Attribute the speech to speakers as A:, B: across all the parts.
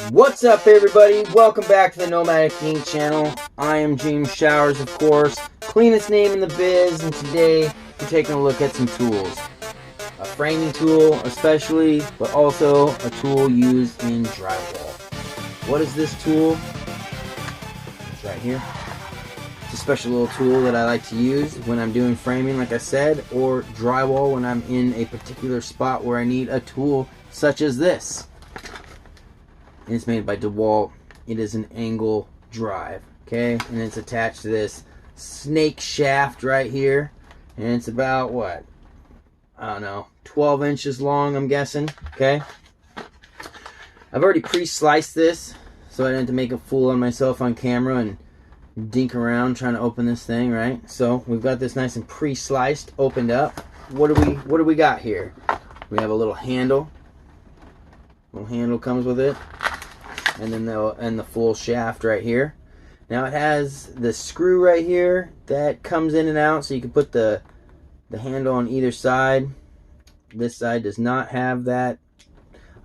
A: What's up, everybody? Welcome back to the Nomadic channel. I am James Showers, of course, cleanest name in the biz, and today we're taking a look at some tools. A framing tool especially, but also a tool used in drywall. What is this tool? It's right here. It's a special little tool that I like to use when I'm doing framing, like I said, or drywall when I'm in a particular spot where I need a tool such as this. And it's made by Dewalt. It is an angle drive, okay, and it's attached to this snake shaft right here, and it's about what, I don't know, 12 inches long, I'm guessing. Okay, I've already pre-sliced this so I didn't have to make a fool of myself on camera and dink around trying to open this thing, right? So we've got this nice and pre-sliced, opened up. What do we got here? We have a little handle. Little handle comes with it. And then the full shaft right here. Now it has the screw right here that comes in and out, so you can put the handle on either side. This side does not have that.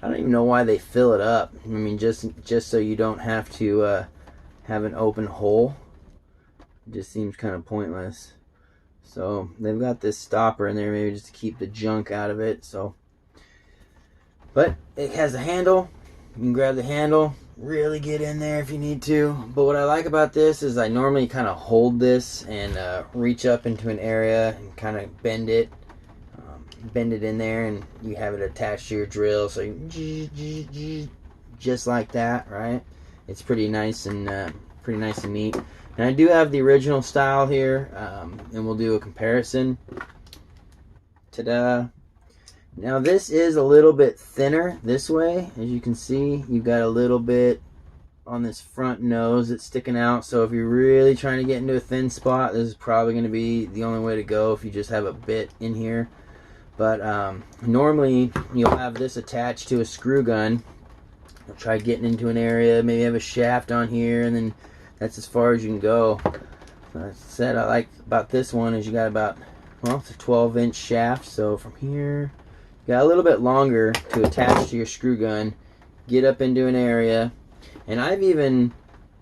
A: I don't even know why they fill it up. I mean, just so you don't have to have an open hole. It just seems kind of pointless. So they've got this stopper in there, maybe just to keep the junk out of it. So, but it has a handle. You can grab the handle, really get in there if you need to. But what I like about this is I normally kind of hold this and reach up into an area and kind of bend it in there, and you have it attached to your drill. So you just like that, right? It's pretty nice and neat. And I do have the original style here, and we'll do a comparison. Ta-da! Now this is a little bit thinner this way. As you can see, you've got a little bit on this front nose that's sticking out. So if you're really trying to get into a thin spot, this is probably going to be the only way to go if you just have a bit in here. But normally you'll have this attached to a screw gun. You'll try getting into an area, maybe have a shaft on here, and then that's as far as you can go. As I said, I like about this one is you got about, well, it's a 12-inch shaft. So from here, got a little bit longer to attach to your screw gun, get up into an area, and I've even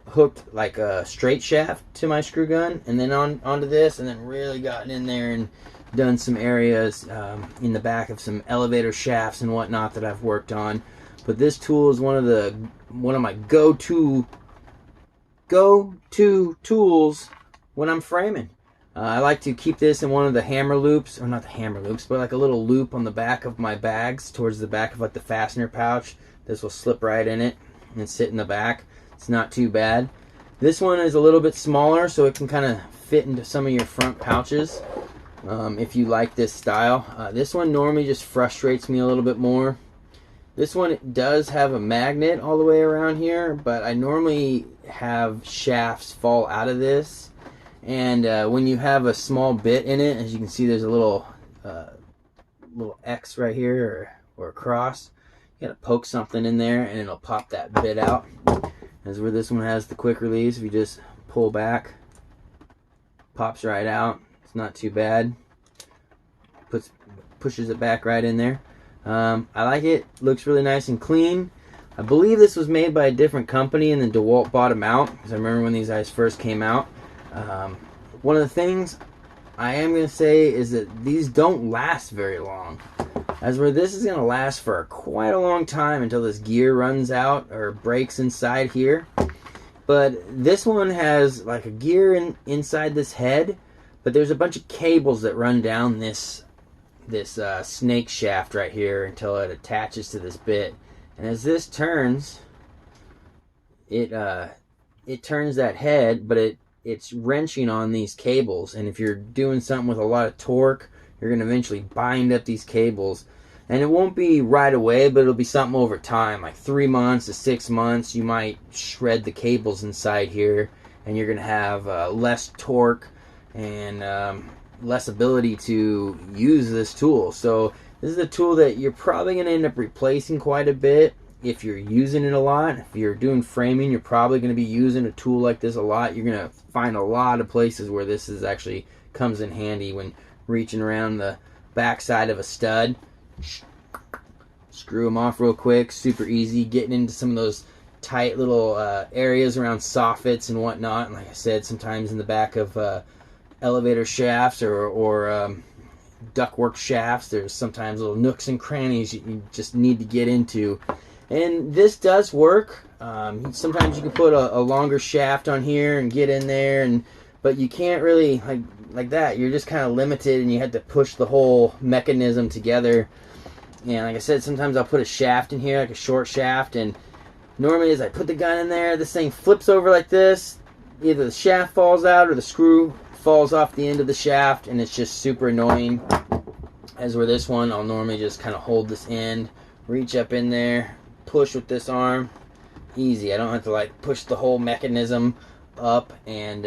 A: hooked like a straight shaft to my screw gun and then onto this, and then really gotten in there and done some areas in the back of some elevator shafts and whatnot that I've worked on. But this tool is one of my go-to tools when I'm framing. I like to keep this in one of the hammer loops, or not the hammer loops, but like a little loop on the back of my bags, towards the back of like the fastener pouch. This will slip right in it and sit in the back. It's not too bad. This one is a little bit smaller, so it can kind of fit into some of your front pouches if you like this style. This one normally just frustrates me a little bit more. This one does have a magnet all the way around here, but I normally have shafts fall out of this. And when you have a small bit in it, as you can see, there's a little X right here, or a cross. You gotta poke something in there and it'll pop that bit out. As where this one has the quick release, if you just pull back, pops right out. It's not too bad. Pushes it back right in there. I like it. Looks really nice and clean. I believe this was made by a different company, and then DeWalt bought them out, because I remember when these guys first came out. One of the things I am going to say is that these don't last very long. As where this is going to last for quite a long time until this gear runs out or breaks inside here. But this one has like a gear inside this head, but there's a bunch of cables that run down this snake shaft right here until it attaches to this bit. And as this turns, it turns that head, but it's wrenching on these cables, and if you're doing something with a lot of torque, you're going to eventually bind up these cables. And it won't be right away, but it'll be something over time, like 3 months to 6 months. You might shred the cables inside here, and you're going to have less torque and less ability to use this tool. So this is a tool that you're probably going to end up replacing quite a bit if you're using it a lot. If you're doing framing, you're probably going to be using a tool like this a lot. You're going to find a lot of places where this is actually comes in handy when reaching around the back side of a stud. Screw them off real quick, super easy. Getting into some of those tight little areas around soffits and whatnot. And like I said, sometimes in the back of elevator shafts or ductwork shafts, there's sometimes little nooks and crannies you just need to get into. And this does work. Sometimes you can put a longer shaft on here and get in there, but you can't really like that. You're just kind of limited, and you have to push the whole mechanism together. And like I said, sometimes I'll put a shaft in here, like a short shaft, and normally as I put the gun in there, this thing flips over like this. Either the shaft falls out or the screw falls off the end of the shaft, and it's just super annoying. As with this one, I'll normally just kind of hold this end, reach up in there, push with this arm. Easy. I don't have to like push the whole mechanism up and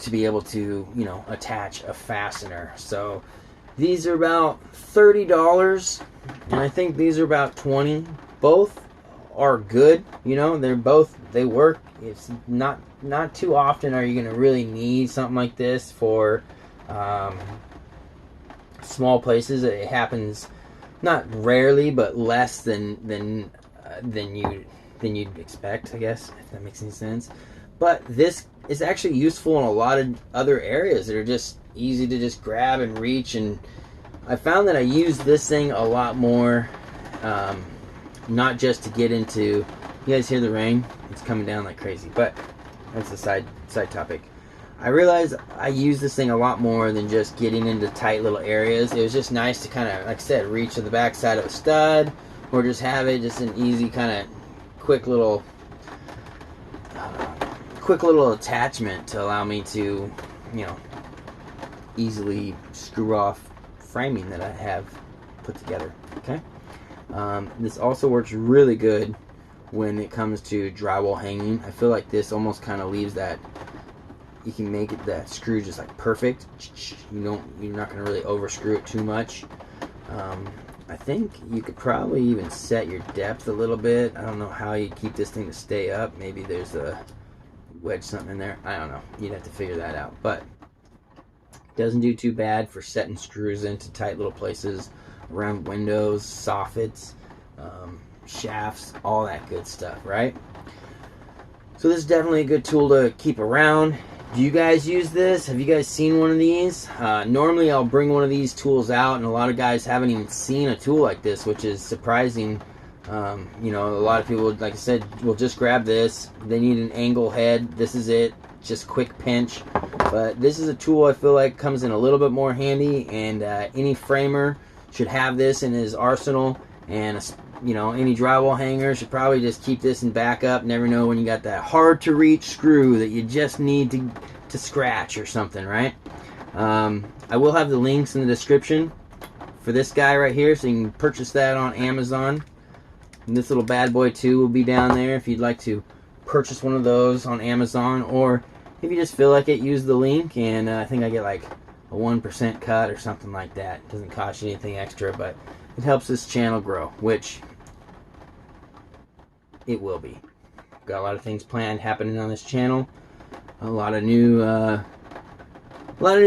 A: to be able to, you know, attach a fastener. So these are about $30, and I think these are about $20. Both are good, you know, they work. It's not too often are you going to really need something like this for small places. It happens not rarely, but less than you'd expect, I guess, if that makes any sense. But this is actually useful in a lot of other areas that are just easy to just grab and reach. And I found that I use this thing a lot more, not just to get into, you guys hear the rain? It's coming down like crazy, but that's a side topic. I realized I use this thing a lot more than just getting into tight little areas. It was just nice to kind of, like I said, reach to the back side of a stud, or just have it just an easy kind of quick little attachment to allow me to, you know, easily screw off framing that I have put together. Okay. This also works really good when it comes to drywall hanging. I feel like this almost kind of leaves that, you can make it that screw just like perfect. You're not going to really over screw it too much. I think you could probably even set your depth a little bit. I don't know how you keep this thing to stay up. Maybe there's a wedge something in there. I don't know. You'd have to figure that out. But it doesn't do too bad for setting screws into tight little places around windows, soffits, shafts, all that good stuff, right? So this is definitely a good tool to keep around. Do you guys use this? Have you guys seen one of these? Normally I'll bring one of these tools out, and a lot of guys haven't even seen a tool like this, which is surprising. You know, a lot of people, like I said, will just grab this. They need an angle head. This is it. Just quick pinch. But this is a tool I feel like comes in a little bit more handy, and any framer should have this in his arsenal. And you know, any drywall hanger should probably just keep this in backup. Never know when you got that hard to reach screw that you just need to scratch or something, right? I will have the links in the description for this guy right here, so you can purchase that on Amazon. And this little bad boy too will be down there if you'd like to purchase one of those on Amazon, or if you just feel like it, use the link, and I think I get like a 1% cut or something like that. It doesn't cost you anything extra, but it helps this channel grow, which it will be. Got a lot of things planned happening on this channel. A lot of new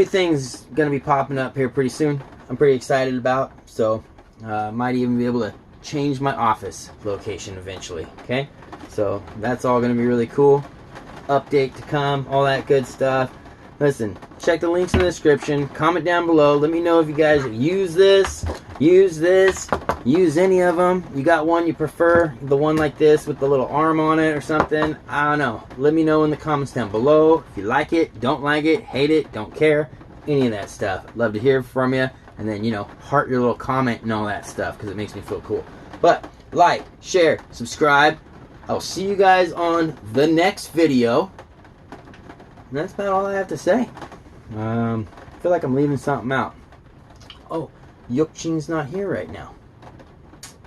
A: things gonna be popping up here pretty soon. I'm pretty excited about. So might even be able to change my office location eventually. Okay, so that's all gonna be really cool. Update to come, all that good stuff. Listen, check the links in the description. Comment down below. Let me know if you guys use this, use any of them. You got one you prefer, the one like this with the little arm on it or something. I don't know. Let me know in the comments down below if you like it, don't like it, hate it, don't care, any of that stuff. I'd love to hear from you. And then, you know, heart your little comment and all that stuff, because it makes me feel cool. But like, share, subscribe. I'll see you guys on the next video. And that's about all I have to say. I feel like I'm leaving something out. Oh, Yukchin's not here right now.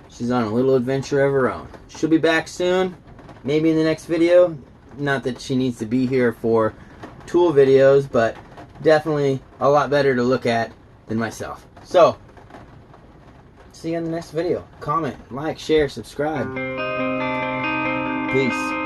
A: She's on a little adventure of her own. She'll be back soon, maybe in the next video. Not that she needs to be here for tool videos, but definitely a lot better to look at than myself. So, see you in the next video. Comment, like, share, subscribe. Peace.